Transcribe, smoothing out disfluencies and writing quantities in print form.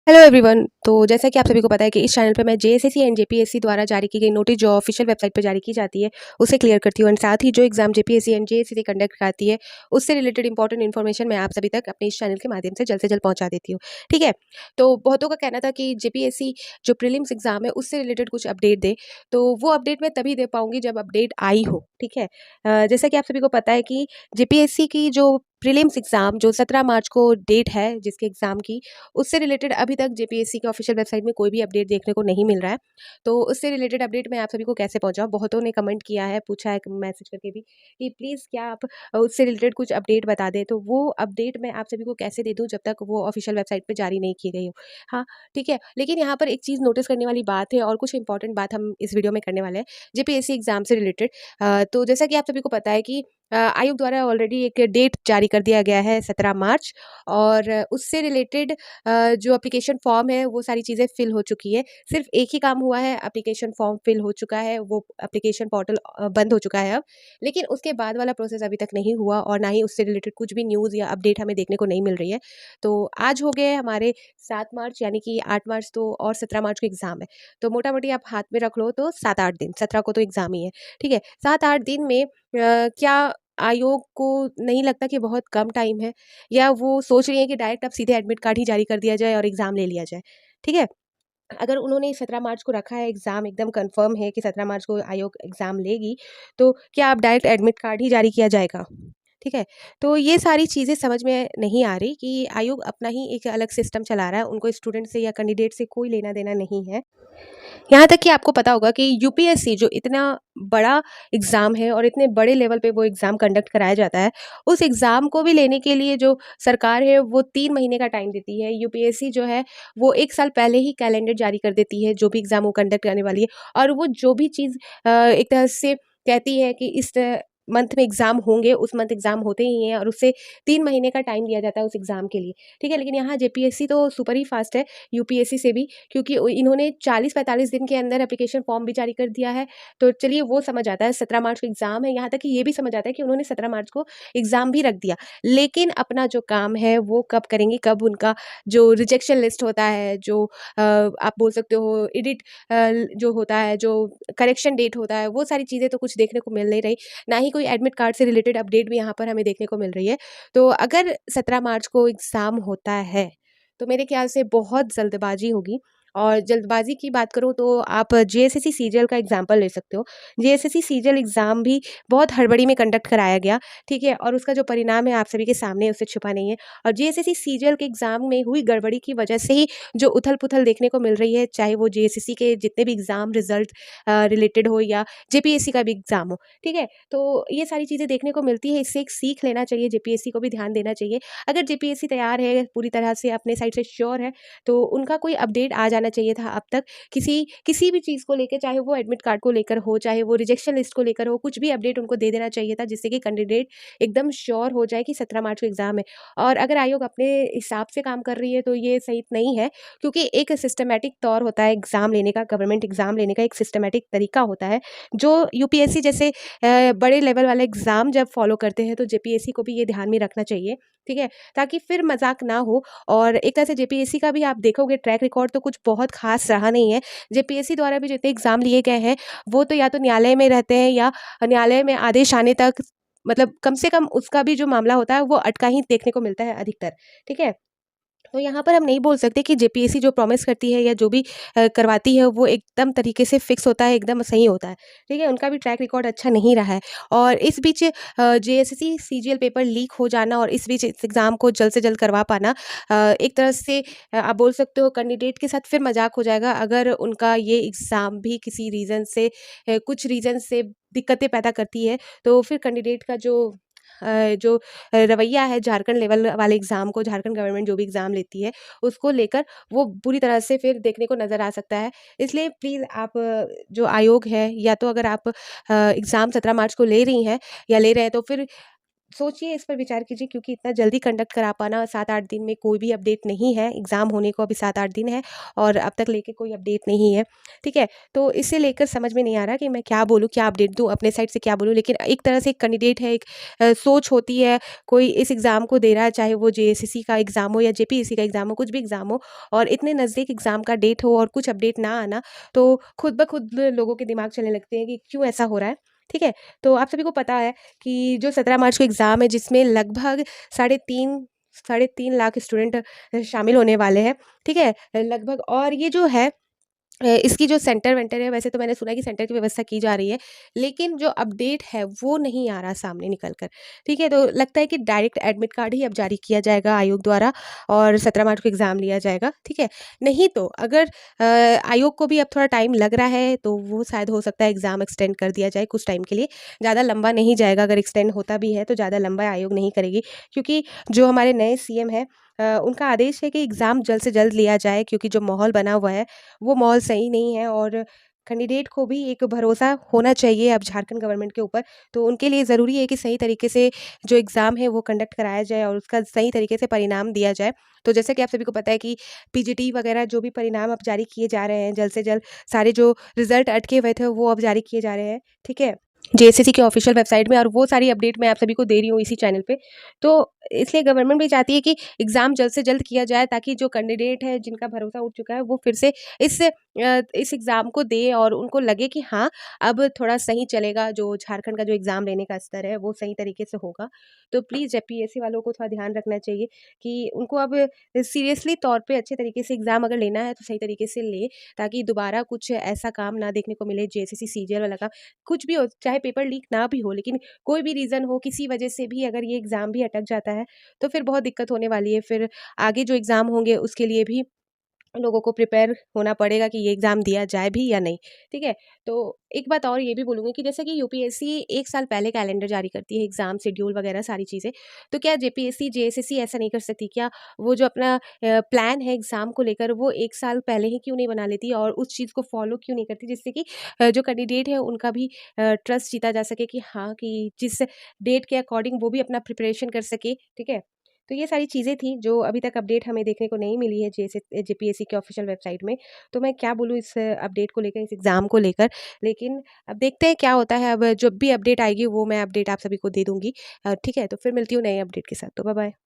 Hello everyone. तो जैसा कि आप सभी को पता है कि इस चैनल पे मैं जेएसएससी एंड जेपीएससी द्वारा जारी की गई नोटिस जो ऑफिशियल वेबसाइट पर जारी की जाती है उसे क्लियर करती हूँ, एंड साथ ही जो exam JPSC and JSSC conduct कराती है उससे रिलेटेड इंपॉर्टेंट इन्फॉर्मेशन मैं आप सभी तक अपने इस चैनल के माध्यम से जल्द पहुंचा देती हूँ। ठीक है। तो बहुतों का कहना था कि जेपीएससी जो प्रीलिम्स एग्जाम है उससे रिलेटेड कुछ अपडेट दे, तो वो अपडेट मैं तभी दे पाऊंगी जब अपडेट आई हो। ठीक है। जैसा कि आप सभी को पता है कि जेपीएससी की जो प्रीलिम्स एग्जाम जो 17 मार्च को डेट है जिसके एग्जाम की, उससे रिलेटेड अभी तक जेपीएससी की ऑफिशियल वेबसाइट में कोई भी अपडेट देखने को नहीं मिल रहा है। तो उससे रिलेटेड अपडेट मैं आप सभी को कैसे पहुंचाऊं, बहुतों ने कमेंट किया है, पूछा है मैसेज करके भी कि प्लीज़ क्या आप उससे रिलेटेड कुछ अपडेट बता दें। तो वो अपडेट मैं आप सभी को कैसे दे दूं जब तक वो ऑफिशियल वेबसाइट पे जारी नहीं की गई हो। हाँ, ठीक है। लेकिन यहाँ पर एक चीज़ नोटिस करने वाली बात है और कुछ इंपॉर्टेंट बात हम इस वीडियो में करने वाले हैं जेपीएससी एग्जाम से रिलेटेड। तो जैसा कि आप सभी को पता है कि आयोग द्वारा ऑलरेडी एक डेट जारी कर दिया गया है 17 मार्च, और उससे रिलेटेड जो एप्लीकेशन फॉर्म है वो सारी चीज़ें फिल हो चुकी है। सिर्फ एक ही काम हुआ है, एप्लीकेशन फॉर्म फिल हो चुका है, वो एप्लीकेशन पोर्टल बंद हो चुका है अब। लेकिन उसके बाद वाला प्रोसेस अभी तक नहीं हुआ और ना ही उससे रिलेटेड कुछ भी न्यूज़ या अपडेट हमें देखने को नहीं मिल रही है। तो आज हो गए हमारे 7 मार्च, यानी कि 8 मार्च तो और 17 मार्च को एग्ज़ाम है। तो मोटा-मोटी आप हाथ में रख लो तो 7-8 दिन, 17 को तो एग्ज़ाम ही है। ठीक है। 7-8 दिन में क्या आयोग को नहीं लगता कि बहुत कम टाइम है, या वो सोच रही हैं कि डायरेक्ट अब सीधे एडमिट कार्ड ही जारी कर दिया जाए और एग्ज़ाम ले लिया जाए? ठीक है? अगर उन्होंने 17 मार्च को रखा है एग्ज़ाम, एकदम कन्फर्म है कि 17 मार्च को आयोग एग्ज़ाम लेगी, तो क्या अब डायरेक्ट एडमिट कार्ड ही जारी किया जाएगा? ठीक है? तो ये सारी चीज़ें समझ में नहीं आ रही कि आयोग अपना ही एक अलग सिस्टम चला रहा है, उनको स्टूडेंट से या कैंडिडेट से कोई लेना-देना नहीं है। यहाँ तक कि आपको पता होगा कि यूपीएससी जो इतना बड़ा एग्ज़ाम है और इतने बड़े लेवल पे वो एग्ज़ाम कंडक्ट कराया जाता है, उस एग्ज़ाम को भी लेने के लिए जो सरकार है वो 3 महीने का टाइम देती है। यूपीएससी जो है वो 1 साल पहले ही कैलेंडर जारी कर देती है, जो भी एग्ज़ाम वो कंडक्ट करने वाली है, और वो जो भी चीज़ एक तरह से कहती है कि इस मंथ में एग्ज़ाम होंगे, उस मंथ एग्ज़ाम होते ही हैं, और उससे 3 महीने का टाइम दिया जाता है उस एग्ज़ाम के लिए। ठीक है? लेकिन यहाँ जेपीएससी तो सुपर ही फ़ास्ट है यूपीएससी से भी, क्योंकि इन्होंने 40-45 दिन के अंदर एप्लीकेशन फॉर्म भी जारी कर दिया है। तो चलिए वो समझ आता है, 17 मार्च को एग्ज़ाम है, यहाँ तक कि ये भी समझ आता है कि उन्होंने 17 मार्च को एग्ज़ाम भी रख दिया। लेकिन अपना जो काम है वो कब करेंगे, कब उनका जो रिजेक्शन लिस्ट होता है, जो आप बोल सकते हो एडिट जो होता है, जो करेक्शन डेट होता है, वो सारी चीज़ें तो कुछ देखने को मिल नहीं रही। ना ही कोई एडमिट कार्ड से रिलेटेड अपडेट भी यहाँ पर हमें देखने को मिल रही है। तो अगर 17 मार्च को एग्ज़ाम होता है, तो मेरे ख्याल से बहुत जल्दबाजी होगी। और जल्दबाजी की बात करूँ तो आप जेएसएससी सीजीएल का एग्जाम्पल ले सकते हो। जेएसएससी सीजीएल एग्ज़ाम भी बहुत हड़बड़ी में कंडक्ट कराया गया, ठीक है? और उसका जो परिणाम है आप सभी के सामने है, उससे छुपा नहीं है। और जेएसएससी सीजीएल के एग्ज़ाम में हुई गड़बड़ी की वजह से ही जो उथल-पुथल देखने को मिल रही है, चाहे वो जेएसएससी के जितने भी एग्ज़ाम रिज़ल्ट रिलेटेड हो या जेपीएससी का भी एग्ज़ाम हो, ठीक है? तो ये सारी चीज़ें देखने को मिलती है, इससे एक सीख लेना चाहिए, जेपीएससी को भी ध्यान देना चाहिए। अगर जेपीएससी तैयार है, पूरी तरह से अपने साइड से श्योर है, तो उनका कोई अपडेट आ जाना चाहिए था अब तक, किसी किसी भी चीज़ को लेके, चाहे वो एडमिट कार्ड को लेकर हो, चाहे वो रिजेक्शन लिस्ट को लेकर हो, कुछ भी अपडेट उनको दे देना चाहिए था, जिससे कि कैंडिडेट एकदम श्योर हो जाए कि 17 मार्च को एग्ज़ाम है। और अगर आयोग अपने हिसाब से काम कर रही है तो ये सही नहीं है, क्योंकि एक सिस्टमैटिक तौर होता है एग्ज़ाम लेने का, गवर्नमेंट एग्ज़ाम लेने का एक सिस्टमैटिक तरीका होता है, जो यूपीएससी जैसे बड़े लेवल वाला एग्ज़ाम जब फॉलो करते हैं, तो जेपीएससी को भी ये ध्यान में रखना चाहिए, ठीक है? ताकि फिर मज़ाक ना हो। और एक तरह से जेपीएससी का भी आप देखोगे ट्रैक रिकॉर्ड तो कुछ बहुत ख़ास रहा नहीं है। जेपीएससी द्वारा भी जितने एग्ज़ाम लिए गए हैं, वो तो या तो न्यायालय में रहते हैं, या न्यायालय में आदेश आने तक, मतलब कम से कम उसका भी जो मामला होता है वो अटका ही देखने को मिलता है अधिकतर, ठीक है? तो यहाँ पर हम नहीं बोल सकते कि जेपीएससी जो प्रॉमिस करती है या जो भी करवाती है वो एकदम तरीके से फिक्स होता है, एकदम सही होता है, ठीक है? उनका भी ट्रैक रिकॉर्ड अच्छा नहीं रहा है। और इस बीच जेएसएससी सीजीएल पेपर लीक हो जाना और इस बीच इस एग्ज़ाम को जल्द से जल्द करवा पाना, एक तरह से आप बोल सकते हो कैंडिडेट के साथ फिर मज़ाक हो जाएगा, अगर उनका ये एग्ज़ाम भी किसी रीज़न से कुछ रीज़न से दिक्कतें पैदा करती है, तो फिर कैंडिडेट का जो रवैया है झारखंड लेवल वाले एग्ज़ाम को, झारखंड गवर्नमेंट जो भी एग्ज़ाम लेती है, उसको लेकर वो बुरी तरह से फिर देखने को नज़र आ सकता है। इसलिए प्लीज़ आप जो आयोग है, या तो अगर आप एग्ज़ाम 17 मार्च को ले रही हैं या ले रहे हैं, तो फिर सोचिए, इस पर विचार कीजिए, क्योंकि इतना जल्दी कंडक्ट करा पाना 7-8 दिन में कोई भी अपडेट नहीं है। एग्ज़ाम होने को अभी 7-8 दिन है और अब तक लेके कोई अपडेट नहीं है, ठीक है? तो इसे लेकर समझ में नहीं आ रहा कि मैं क्या बोलूँ, क्या अपडेट दूँ, अपने साइड से क्या बोलूँ? लेकिन एक तरह से एक कैंडिडेट है, एक सोच होती है, कोई इस एग्ज़ाम को दे रहा है, चाहे वो जेएसएससी का एग्ज़ाम हो या जेपीएससी का एग्ज़ाम हो, कुछ भी एग्ज़ाम हो, और इतने नज़दीक एग्ज़ाम का डेट हो और कुछ अपडेट ना आना, तो खुद ब खुद लोगों के दिमाग चलने लगते हैं कि क्यों ऐसा हो रहा है, ठीक है? तो आप सभी को पता है कि जो 17 मार्च को एग्ज़ाम है, जिसमें लगभग साढ़े 3 लाख स्टूडेंट शामिल होने वाले हैं, ठीक है? लगभग, और ये जो है इसकी जो सेंटर वेंटर है, वैसे तो मैंने सुना है कि सेंटर की व्यवस्था की जा रही है, लेकिन जो अपडेट है वो नहीं आ रहा सामने निकल कर, ठीक है? तो लगता है कि डायरेक्ट एडमिट कार्ड ही अब जारी किया जाएगा आयोग द्वारा और 17 मार्च को एग्ज़ाम लिया जाएगा, ठीक है? नहीं तो अगर आयोग को भी अब थोड़ा टाइम लग रहा है, तो वो शायद हो सकता है एग्ज़ाम एक्सटेंड कर दिया जाए कुछ टाइम के लिए, ज़्यादा लंबा नहीं जाएगा। अगर एक्सटेंड होता भी है तो ज़्यादा लंबा आयोग नहीं करेगी, क्योंकि जो हमारे नए सीएम हैं, उनका आदेश है कि एग्ज़ाम जल्द से जल्द लिया जाए, क्योंकि जो माहौल बना हुआ है वो माहौल सही नहीं है, और कैंडिडेट को भी एक भरोसा होना चाहिए अब झारखंड गवर्नमेंट के ऊपर। तो उनके लिए ज़रूरी है कि सही तरीके से जो एग्ज़ाम है वो कंडक्ट कराया जाए और उसका सही तरीके से परिणाम दिया जाए। तो जैसे कि आप सभी को पता है कि पीजीटी वगैरह जो भी परिणाम अब जारी किए जा रहे हैं, जल्द से जल्द सारे जो रिज़ल्ट अटके हुए थे वो अब जारी किए जा रहे हैं, ठीक है? जेएसएससी की ऑफ़िशियल वेबसाइट में, और वो सारी अपडेट मैं आप सभी को दे रही हूँ इसी चैनल पे। तो इसलिए गवर्नमेंट भी चाहती है कि एग्ज़ाम जल्द से जल्द किया जाए, ताकि जो कैंडिडेट है जिनका भरोसा उठ चुका है वो फिर से इस एग्ज़ाम को दें और उनको लगे कि हाँ, अब थोड़ा सही चलेगा, जो झारखंड का जो एग्ज़ाम लेने का स्तर है वो सही तरीके से होगा। तो प्लीज़ जेपीएससी वालों को थोड़ा ध्यान रखना चाहिए कि उनको अब सीरियसली तौर पे अच्छे तरीके से एग्ज़ाम अगर लेना है तो सही तरीके से लें, ताकि दोबारा कुछ ऐसा काम ना देखने को मिले, जेएसएससी सीजीएल वाला काम। कुछ भी हो, चाहे पेपर लीक ना भी हो, लेकिन कोई भी रीज़न हो, किसी वजह से भी अगर ये एग्ज़ाम भी अटक जाता है, तो फिर बहुत दिक्कत होने वाली है। फिर आगे जो एग्ज़ाम होंगे उसके लिए भी लोगों को प्रिपेयर होना पड़ेगा कि ये एग्ज़ाम दिया जाए भी या नहीं, ठीक है? तो एक बात और ये भी बोलूँगी कि जैसे कि यूपीएससी 1 साल पहले कैलेंडर जारी करती है, एग्ज़ाम शेड्यूल वगैरह सारी चीज़ें, तो क्या जेपीएससी, जेएसएससी ऐसा नहीं कर सकती क्या? वो जो अपना प्लान है एग्ज़ाम को लेकर, वो 1 साल पहले ही क्यों नहीं बना लेती और उस चीज़ को फ़ॉलो क्यों नहीं करती, जिससे कि जो कैंडिडेट है उनका भी ट्रस्ट जीता जा सके कि हाँ, कि जिस डेट के अकॉर्डिंग वो भी अपना प्रिपरेशन कर सके, ठीक है? तो ये सारी चीज़ें थी जो अभी तक अपडेट हमें देखने को नहीं मिली है जेपीएससी के ऑफिशियल वेबसाइट में। तो मैं क्या बोलूँ इस अपडेट को लेकर, इस एग्ज़ाम को लेकर। लेकिन अब देखते हैं क्या होता है, अब जब भी अपडेट आएगी वो मैं अपडेट आप सभी को दे दूँगी। ठीक है? तो फिर मिलती हूँ नए अपडेट के साथ। तो बाय-बाय।